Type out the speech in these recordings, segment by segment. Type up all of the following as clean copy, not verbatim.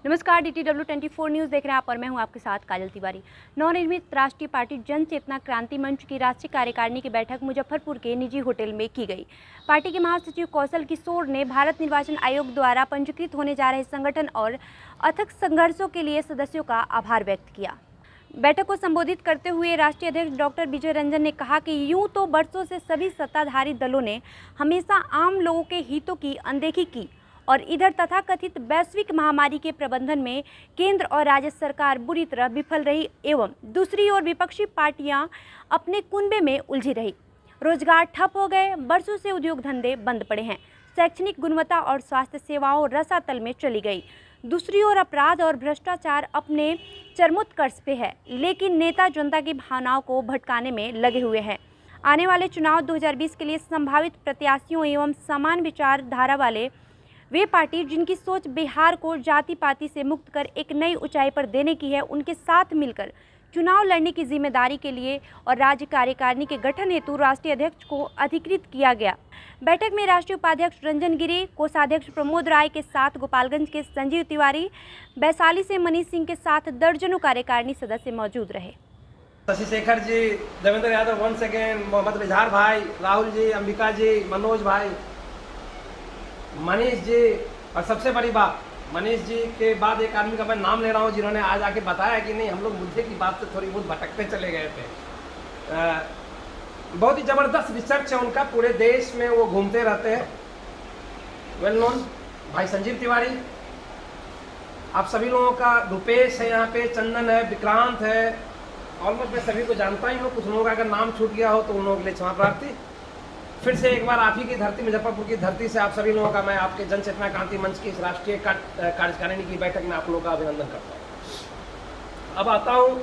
नमस्कार, DTW 24 news देख रहे हैं आप और मैं हूं आपके साथ काजल तिवारी। नवनिर्मित राष्ट्रीय पार्टी जन चेतना क्रांति मंच की राष्ट्रीय कार्यकारिणी की बैठक मुजफ्फरपुर के निजी होटल में की गई। पार्टी के महासचिव कौशल किशोर ने भारत निर्वाचन आयोग द्वारा पंजीकृत होने जा रहे संगठन और अथक संघर्षों के लिए सदस्यों का आभार व्यक्त किया। बैठक को संबोधित करते हुए राष्ट्रीय अध्यक्ष डॉक्टर विजय रंजन ने कहा कि यूं तो बरसों से सभी सत्ताधारी दलों ने हमेशा आम लोगों के हितों की अनदेखी की और इधर तथाकथित वैश्विक महामारी के प्रबंधन में केंद्र और राज्य सरकार बुरी तरह विफल रही एवं दूसरी ओर विपक्षी पार्टियां अपने कुनबे में उलझी रही। रोजगार ठप हो गए, बरसों से उद्योग धंधे बंद पड़े हैं, शैक्षणिक गुणवत्ता और स्वास्थ्य सेवाओं रसातल में चली गई। दूसरी ओर अपराध और भ्रष्टाचार अपने चरमोत्कर्ष पे है, लेकिन नेता जनता की भावनाओं को भटकाने में लगे हुए हैं। आने वाले चुनाव 2020 के लिए संभावित प्रत्याशियों एवं समान विचारधारा वाले वे पार्टी जिनकी सोच बिहार को जाति पाति से मुक्त कर एक नई ऊंचाई पर देने की है, उनके साथ मिलकर चुनाव लड़ने की जिम्मेदारी के लिए और राज्य कार्यकारिणी के गठन हेतु राष्ट्रीय अध्यक्ष को अधिकृत किया गया। बैठक में राष्ट्रीय उपाध्यक्ष रंजन गिरी, कोषाध्यक्ष प्रमोद राय के साथ गोपालगंज के संजीव तिवारी, वैशाली से मनीष सिंह के साथ दर्जनों कार्यकारिणी सदस्य मौजूद रहे। शशि शेखर जी, देवेंद्र यादव, वंस अगेन, मोहम्मद बिजहार भाई, राहुल जी, अंबिका जी, मनोज भाई, मनीष जी, और सबसे बड़ी बात, मनीष जी के बाद एक आदमी का मैं नाम ले रहा हूँ जिन्होंने आज आके बताया कि नहीं, हम लोग मुद्दे की बात से थोड़ी बहुत भटकते चले गए थे। बहुत ही ज़बरदस्त रिसर्च है उनका, पूरे देश में वो घूमते रहते हैं। वेल नोन भाई संजीव तिवारी, आप सभी लोगों का, रुपेश है यहाँ पे, चंदन है, विक्रांत है, ऑलमोस्ट मैं सभी को जानता ही हूँ। कुछ लोगों का अगर नाम छूट गया हो तो उन लोगों के लिए क्षमा प्रार्थी। फिर से एक बार आप ही की धरती, मुजफ्फरपुर की धरती से आप सभी लोगों का, मैं आपके जन चेतना क्रांति मंच की इस राष्ट्रीय कार्यकारिणी की बैठक में आप लोगों का अभिनंदन करता हूँ। अब आता हूँ,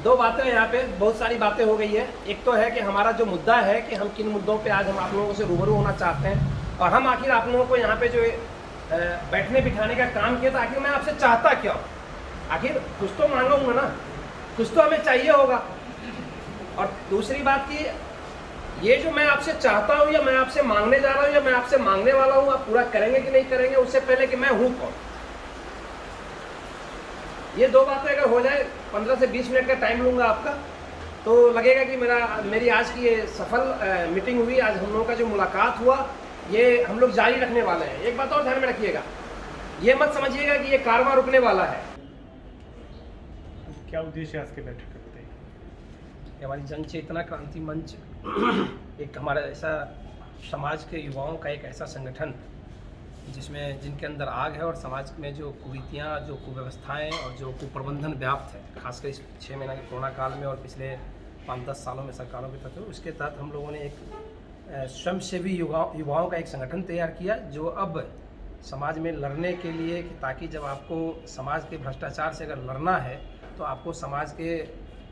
दो बातें यहाँ पे, बहुत सारी बातें हो गई है। एक तो है कि हमारा जो मुद्दा है कि हम किन मुद्दों पे आज हम आप लोगों से रूबरू होना चाहते हैं और हम आखिर आप लोगों को यहाँ पे जो बैठने बिठाने का काम किया, तो आखिर मैं आपसे चाहता क्या हूँ? आखिर कुछ तो मांगूंगा ना, कुछ तो हमें चाहिए होगा। और दूसरी बात की, ये जो मैं आपसे चाहता हूँ या मैं आपसे मांगने जा रहा हूँ या मैं आपसे मांगने वाला हूँ, आप पूरा करेंगे कि नहीं करेंगे, उससे पहले कि मैं हूँ कौन। ये दो बातें अगर हो जाए, 15 से 20 मिनट का टाइम लूँगा आपका, तो लगेगा कि मेरी आज की ये सफल मीटिंग हुई। आज हम लोगों का जो मुलाकात हुआ, ये हम लोग जारी रखने वाले हैं। एक बात और ध्यान में रखिएगा, ये मत समझिएगा कि ये कारवां रुकने वाला है। क्या उद्देश्य आज की बैठक करते हैं? हमारी जन चेतना क्रांति मंच एक हमारा ऐसा समाज के युवाओं का एक ऐसा संगठन जिसमें जिनके अंदर आग है और समाज में जो कुरीतियाँ, जो कुव्यवस्थाएं और जो कुप्रबंधन व्याप्त है, खासकर इस 6 महीने के कोरोना काल में और पिछले 5-10 सालों में सरकारों के तहत, उसके तहत हम लोगों ने एक स्वयंसेवी युवाओं का एक संगठन तैयार किया, जो अब समाज में लड़ने के लिए, ताकि जब आपको समाज के भ्रष्टाचार से अगर लड़ना है तो आपको समाज के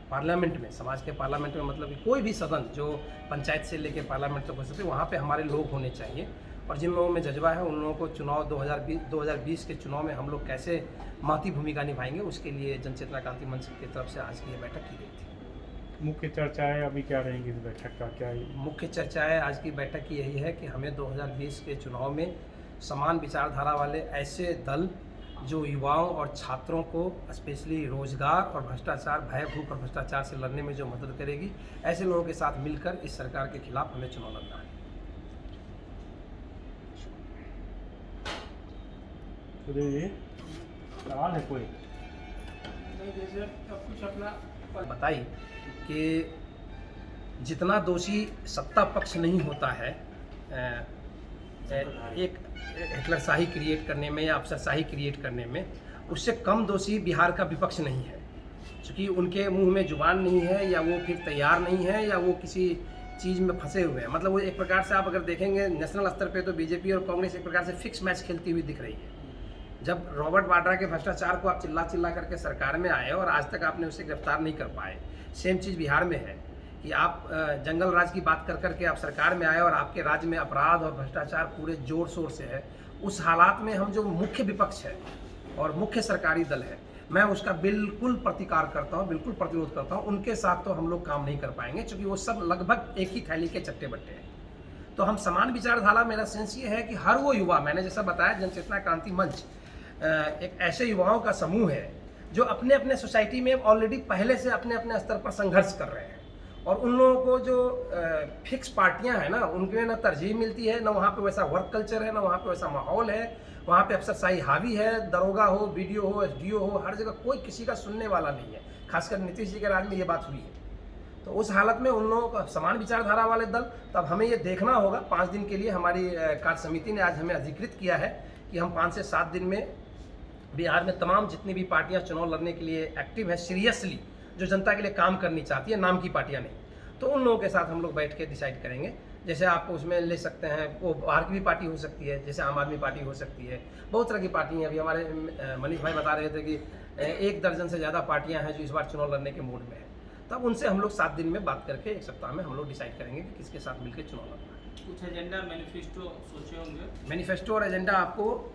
पार्लियामेंट में, समाज के पार्लियामेंट में मतलब कि कोई भी सदन जो पंचायत से लेकर पार्लियामेंट तक हो सकते, वहाँ पे हमारे लोग होने चाहिए। और जिन लोगों में जज्बा है उन लोगों को चुनाव 2020 के चुनाव में हम लोग कैसे महती भूमिका निभाएंगे, उसके लिए जन चेतना क्रांति मंच की तरफ से आज की ये बैठक की गई थी। मुख्य चर्चाएं अभी क्या रहेंगी इस बैठक का? क्या मुख्य चर्चाएँ आज की बैठक की यही है कि हमें 2020 के चुनाव में समान विचारधारा वाले ऐसे दल जो युवाओं और छात्रों को स्पेशली रोजगार और भ्रष्टाचार, भय भूख और भ्रष्टाचार से लड़ने में जो मदद करेगी, ऐसे लोगों के साथ मिलकर इस सरकार के खिलाफ हमें चुनाव लड़ना है। सवाल है कोई? कुछ अपना बताइए कि जितना दोषी सत्ता पक्ष नहीं होता है एक हिटलरशाही क्रिएट करने में या अफसरशाही क्रिएट करने में, उससे कम दोषी बिहार का विपक्ष नहीं है। क्योंकि उनके मुंह में जुबान नहीं है, या वो फिर तैयार नहीं है, या वो किसी चीज़ में फंसे हुए हैं। मतलब वो एक प्रकार से आप अगर देखेंगे नेशनल स्तर पे तो बीजेपी और कांग्रेस एक प्रकार से फिक्स मैच खेलती हुई दिख रही है। जब रॉबर्ट वाड्रा के भ्रष्टाचार को आप चिल्ला चिल्ला करके सरकार में आए और आज तक आपने उसे गिरफ्तार नहीं कर पाए, सेम चीज़ बिहार में है कि आप जंगल राज की बात कर करके आप सरकार में आए और आपके राज्य में अपराध और भ्रष्टाचार पूरे जोर शोर से है। उस हालात में हम जो मुख्य विपक्ष है और मुख्य सरकारी दल है, मैं उसका बिल्कुल प्रतिकार करता हूँ, बिल्कुल प्रतिरोध करता हूँ। उनके साथ तो हम लोग काम नहीं कर पाएंगे, क्योंकि वो सब लगभग एक ही थैली के चट्टे बट्टे हैं। तो हम समान विचारधारा, मेरा सेंस ये है कि हर वो युवा, मैंने जैसा बताया जन चेतना क्रांति मंच एक ऐसे युवाओं का समूह है जो अपने अपने सोसाइटी में ऑलरेडी पहले से अपने अपने स्तर पर संघर्ष कर रहे हैं, और उन लोगों को जो फिक्स पार्टियां हैं ना, उनके ना तरजीह मिलती है, ना वहाँ पे वैसा वर्क कल्चर है, ना वहाँ पे वैसा माहौल है, वहाँ पे अफसरशाही हावी है, दरोगा हो, बीडीओ हो, एसडीओ हो, हर जगह कोई किसी का सुनने वाला नहीं है। खासकर नीतीश जी के राज में ये बात हुई है। तो उस हालत में उन लोगों का समान विचारधारा वाले दल, तब हमें ये देखना होगा। 5 दिन के लिए हमारी कार्य समिति ने आज हमें अधिकृत किया है कि हम 5 से 7 दिन में बिहार में तमाम जितनी भी पार्टियां चुनाव लड़ने के लिए एक्टिव है, सीरियसली जो जनता के लिए काम करनी चाहती है, नाम की पार्टियां नहीं, तो उन लोगों के साथ हम लोग बैठ के डिसाइड करेंगे। जैसे आप उसमें ले सकते हैं, वो बाहर की भी पार्टी हो सकती है, जैसे आम आदमी पार्टी हो सकती है, बहुत तरह की पार्टी हैं। अभी हमारे मनीष भाई बता रहे थे कि 1 दर्जन से ज़्यादा पार्टियां हैं जो इस बार चुनाव लड़ने के मूड में है। तब उनसे हम लोग 7 दिन में बात करके 1 सप्ताह में हम लोग डिसाइड करेंगे कि किसके साथ मिलकर चुनाव लड़ना है। कुछ एजेंडा मैनिफेस्टो सोचे होंगे? मैनिफेस्टो और एजेंडा आपको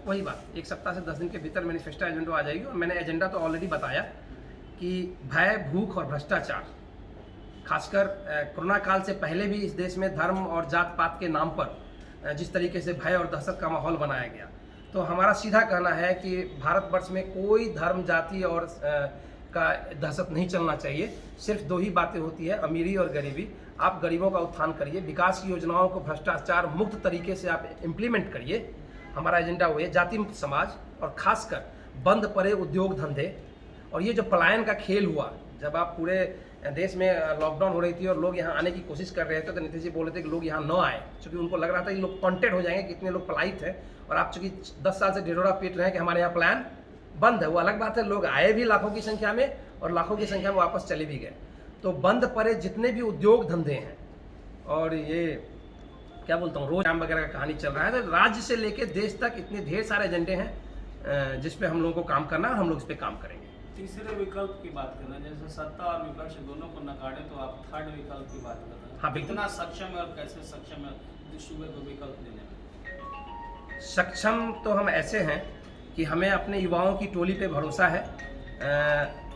वही बात 1 सप्ताह से 10 दिन के भीतर मैनिफेस्टो एजेंडा आ जाएगी। और मैंने एजेंडा तो ऑलरेडी बताया कि भय, भूख और भ्रष्टाचार, खासकर कोरोना काल से पहले भी इस देश में धर्म और जात पात के नाम पर जिस तरीके से भय और दहशत का माहौल बनाया गया, तो हमारा सीधा कहना है कि भारतवर्ष में कोई धर्म, जाति और का दहशत नहीं चलना चाहिए। सिर्फ 2 ही बातें होती है, अमीरी और गरीबी। आप गरीबों का उत्थान करिए, विकास की योजनाओं को भ्रष्टाचार मुक्त तरीके से आप इम्प्लीमेंट करिए। हमारा एजेंडा वो है, जाति मुक्त समाज, और खासकर बंद पड़े उद्योग धंधे। और ये जो पलायन का खेल हुआ, जब आप पूरे देश में लॉकडाउन हो रही थी और लोग यहाँ आने की कोशिश कर रहे थे, तो नीतीश जी बोल रहे थे कि लोग यहाँ न आए, क्योंकि उनको लग रहा था कि लोग कॉन्टेक्ट हो जाएंगे, कितने लोग पलायित हैं। और आप चूंकि 10 साल से ढिढोरा पीट रहे हैं कि हमारे यहाँ प्लान बंद है, वो अलग बात है। लोग आए भी लाखों की संख्या में और लाखों की संख्या में वापस चले भी गए। तो बंद पड़े जितने भी उद्योग धंधे हैं, और ये क्या बोलता हूँ, रोज काम वगैरह का कहानी चल रहा है, तो राज्य से लेके देश तक इतने ढेर सारे एजेंडे हैं जिस पे हम लोगों को काम करना है, हम लोग इस पे काम करेंगे। तीसरे विकल्प की बात करना, जैसे सत्ता और विपक्ष दोनों को नकारे, तो आप 3rd विकल्प की बात कर रहे हैं। हाँ, बिल्कुल। कितना सक्षम है और कैसे सक्षम है सूबे को विकल्प देने में? सक्षम तो हम ऐसे हैं कि हमें अपने युवाओं की टोली पे भरोसा है।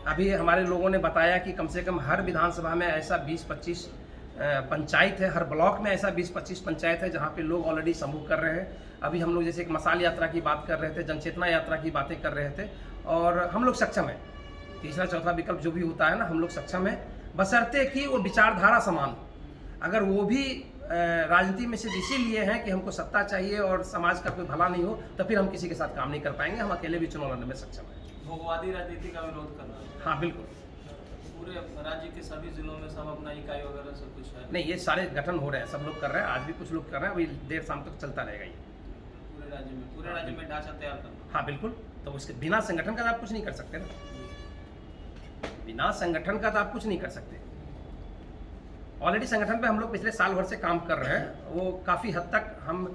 अभी हमारे लोगों ने बताया कि कम से कम हर विधानसभा में ऐसा 20-25 पंचायत है, हर ब्लॉक में ऐसा 20-25 पंचायत है जहाँ पे लोग ऑलरेडी समूह कर रहे हैं। अभी हम लोग जैसे एक मसाल यात्रा की बात कर रहे थे, जनचेतना यात्रा की बातें कर रहे थे, और हम लोग सक्षम हैं। तीसरा चौथा विकल्प जो भी होता है ना, हम लोग सक्षम हैं, बशर्ते कि वो विचारधारा समान। अगर वो भी राजनीति में सिर्फ इसीलिए है कि हमको सत्ता चाहिए और समाज का कोई भला नहीं हो, तो फिर हम किसी के साथ काम नहीं कर पाएंगे। हम अकेले भी चुनाव लड़ने में सक्षम हैं। भोगवादी राजनीति का विरोध करना? हाँ, बिल्कुल। पूरे राज्य के सभी जिलों में सब अपना इकाई वगैरह सब कुछ है? नहीं, ये सारे गठन हो रहे हैं, सब लोग कर रहे हैं, आज भी कुछ लोग कर रहे हैं, अभी देर शाम तक चलता रहेगा ये। पूरे राज्य में ढांचा तैयार करना? हाँ, बिल्कुल। तो उसके बिना संगठन का तो आप कुछ नहीं कर सकते ना, बिना संगठन का तो आप कुछ नहीं कर सकते। ऑलरेडी संगठन पे हम लोग पिछले साल भर से काम कर रहे हैं। वो काफ़ी हद तक हम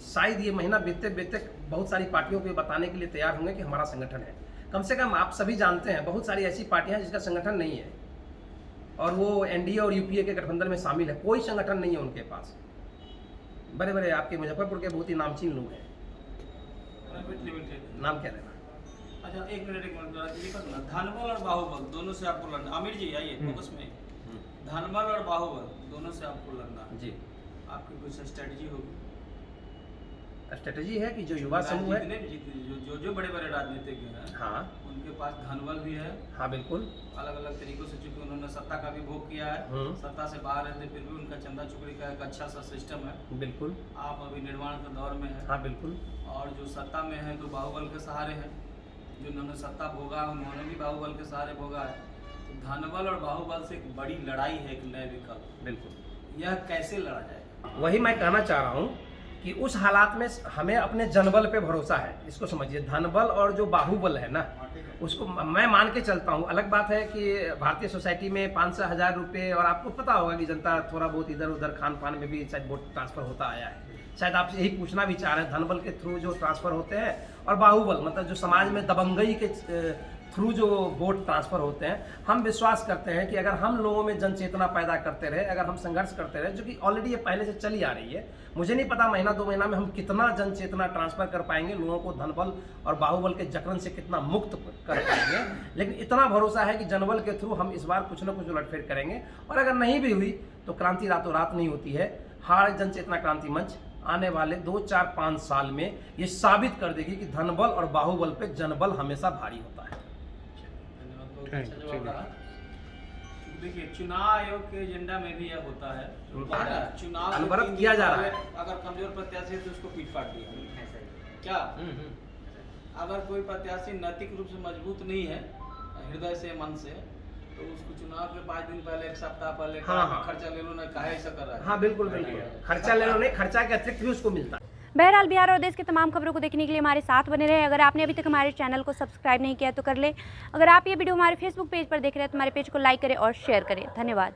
शायद ये महीना बीतते बीतते बहुत सारी पार्टियों को बताने के लिए तैयार होंगे कि हमारा संगठन है। कम से कम आप सभी जानते हैं, बहुत सारी ऐसी पार्टियां हैं जिसका संगठन नहीं है, और वो एनडीए और यूपीए के गठबंधन में शामिल है, कोई संगठन नहीं है उनके पास। बड़े बड़े आपके मुजफ्फरपुर के बहुत ही नामचीन लोग हैं। नाम क्या लेना? अच्छा, एक मिनट। धनबल और बाहुबल दोनों से आपको लड़ना। आमिर जी आइए फोकस में। धनबल और बाहुबल दोनों से आपको लड़ना जी। आपकी कुछ स्ट्रेटजी होगी? स्ट्रेटजी है कि जो युवा समूह है, जो बड़े बड़े राजनीतिज्ञ हैं, हाँ, उनके पास धनबल भी है। हाँ, बिल्कुल। अलग अलग तरीकों से, चूंकि उन्होंने सत्ता का भी भोग किया है, सत्ता से बाहर रहते फिर भी उनका चंदा चुगड़ी का एक अच्छा सा सिस्टम है। बिल्कुल। आप अभी निर्माण के दौर में है। हाँ, बिल्कुल। और जो सत्ता में है तो बाहुबल के सहारे है, जो उन्होंने सत्ता भोगा उन्होंने भी बाहुबल के सहारे भोगा है। तो धनबल और बाहुबल से एक बड़ी लड़ाई है, एक नए विकल्प। बिल्कुल। यह कैसे लड़ा जाएगा? वही मैं कहना चाह रहा हूँ कि उस हालात में हमें अपने जनबल पे भरोसा है। इसको समझिए, धनबल और जो बाहुबल है ना, उसको मैं मान के चलता हूँ। अलग बात है कि भारतीय सोसाइटी में 500,000 रुपये, और आपको पता होगा कि जनता थोड़ा बहुत इधर उधर खान पान में भी शायद वोट ट्रांसफर होता आया है। शायद आप यही पूछना भी चाह रहे हैं, धनबल के थ्रू जो ट्रांसफर होते हैं, और बाहुबल मतलब जो समाज में दबंगई के थ्रू जो वोट ट्रांसफर होते हैं। हम विश्वास करते हैं कि अगर हम लोगों में जन चेतना पैदा करते रहे, अगर हम संघर्ष करते रहे, जो कि ऑलरेडी ये पहले से चली आ रही है, मुझे नहीं पता महीना 2 महीना में हम कितना जन चेतना ट्रांसफर कर पाएंगे, लोगों को धनबल और बाहुबल के जकड़न से कितना मुक्त कर पाएंगे, लेकिन इतना भरोसा है कि जनबल के थ्रू हम इस बार कुछ न कुछ उलटफेर करेंगे। और अगर नहीं भी हुई तो क्रांति रातों रात नहीं होती है। हार जन चेतना क्रांति मंच आने वाले 2, 4, 5 साल में ये साबित कर देगी कि धनबल और बाहुबल पे जनबल हमेशा भारी होता है। धन्यवाद, बहुत थैंक अच्छा यू, जवाब चलिए। रहा। देखिए, चुनाव आयोग के एजेंडा में भी यह होता है। चुनाव के अनवरत 3 किया दिन जा रहा पहले है। अगर कमजोर प्रत्याशी है तो उसको पीट पाट दिया क्या? अगर कोई प्रत्याशी नैतिक रूप से मजबूत नहीं है, हृदय से, मन से, तो उसको चुनाव के 5 दिन पहले, 1 सप्ताह पहले हाँ। खर्चा ले लो, ना काहे ऐसा कर रहा है। हाँ बिल्कुल बिल्कुल, खर्चा लेना नहीं, खर्चा के अतिरिक्त भी उसको मिलता है। बहरहाल बिहार और देश की तमाम खबरों को देखने के लिए हमारे साथ बने रहे। अगर आपने अभी तक हमारे चैनल को सब्सक्राइब नहीं किया तो कर ले। अगर आप ये वीडियो हमारे फेसबुक पेज पर देख रहे हैं तो हमारे पेज को लाइक करें और शेयर करें। धन्यवाद।